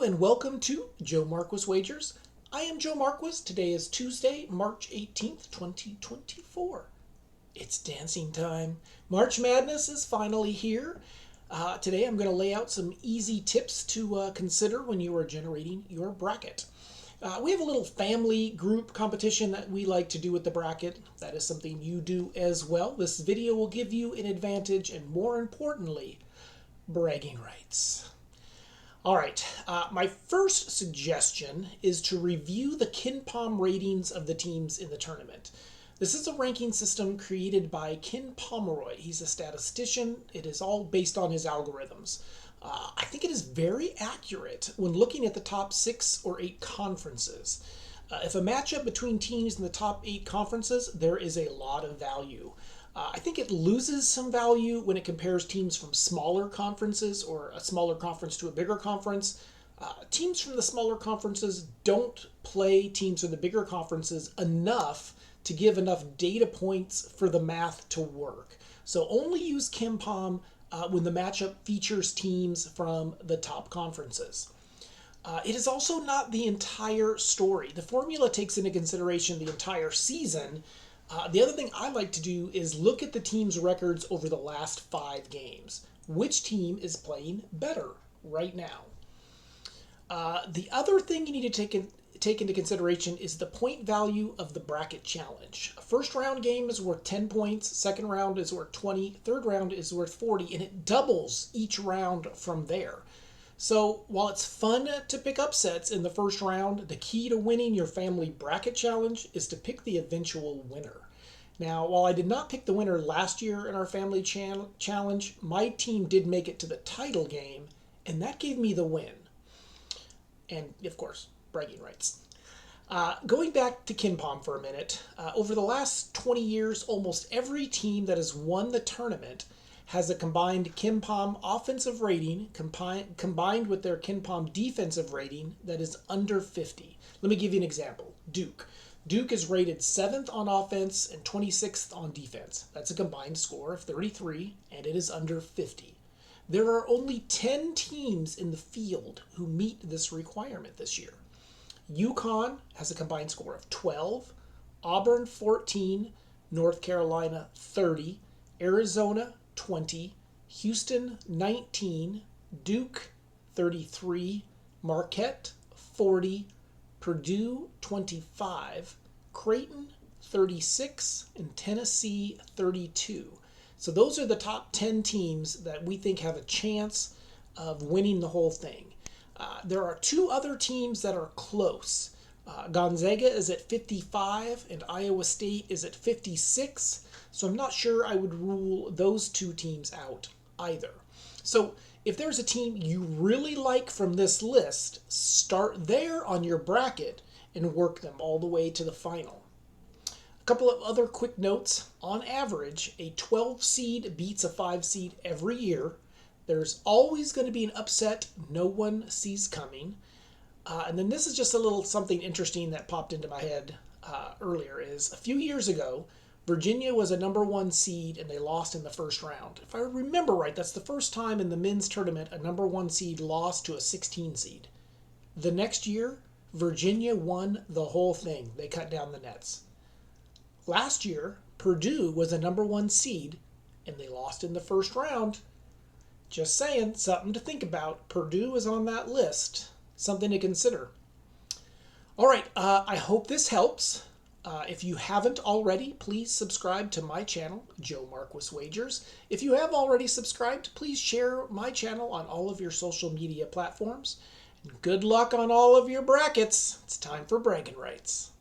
and welcome to Joe Marquis Wagers. I am Joe Marquis. Today is Tuesday, March 18th, 2024. It's dancing time. March Madness is finally here. Today I'm going to lay out some easy tips to consider when you are generating your bracket. We have a little family group competition that we like to do with the bracket. That is something you do as well. This video will give you an advantage and, more importantly, bragging rights. All right, my first suggestion is to review the KenPom ratings of the teams in the tournament. This is a ranking system created by Ken Pomeroy. He's a statistician. It is all based on his algorithms. I think it is very accurate when looking at the top 6 or 8 conferences. If a matchup between teams in the top 8 conferences, there is a lot of value. I think it loses some value when it compares teams from smaller conferences or a smaller conference to a bigger conference. Teams from the smaller conferences don't play teams from the bigger conferences enough to give enough data points for the math to work. So only use KenPom when the matchup features teams from the top conferences. It is also not the entire story. The formula takes into consideration the entire season. The other thing I like to do is look at the team's records over the last 5 games. Which team is playing better right now? The other thing you need to take into consideration is the point value of the bracket challenge. A first round game is worth 10 points, second round is worth 20, third round is worth 40, and it doubles each round from there. So while it's fun to pick upsets in the first round, the key to winning your family bracket challenge is to pick the eventual winner. Now, while I did not pick the winner last year in our family challenge, my team did make it to the title game, and that gave me the win. And, of course, bragging rights. Going back to KenPom for a minute, over the last 20 years, almost every team that has won the tournament has a combined KenPom offensive rating combined with their KenPom defensive rating that is under 50. Let me give you an example. Duke. Duke is rated 7th on offense and 26th on defense. That's a combined score of 33, and it is under 50. There are only 10 teams in the field who meet this requirement this year. UConn has a combined score of 12, Auburn 14, North Carolina 30, Arizona 20, Houston 19, Duke 33, Marquette 40, Purdue 25, Creighton 36, and Tennessee 32. So those are the top 10 teams that we think have a chance of winning the whole thing. There are 2 other teams that are close. Gonzaga is at 55 and Iowa State is at 56. So I'm not sure I would rule those 2 teams out either. So if there's a team you really like from this list, start there on your bracket and work them all the way to the final. A couple of other quick notes. On average, a 12 seed beats a 5 seed every year. There's always going to be an upset no one sees coming. And then this is just a little something interesting that popped into my head earlier is a few years ago, Virginia was a number 1 seed and they lost in the first round. If I remember right, that's the first time in the men's tournament a number 1 seed lost to a 16 seed. The next year, Virginia won the whole thing. They cut down the nets. Last year, Purdue was a number 1 seed and they lost in the first round. Just saying, something to think about. Purdue is on that list. Something to consider. All right, I hope this helps. If you haven't already, please subscribe to my channel, Joe Marquis Wagers. If you have already subscribed, please share my channel on all of your social media platforms. And good luck on all of your brackets. It's time for bragging rights.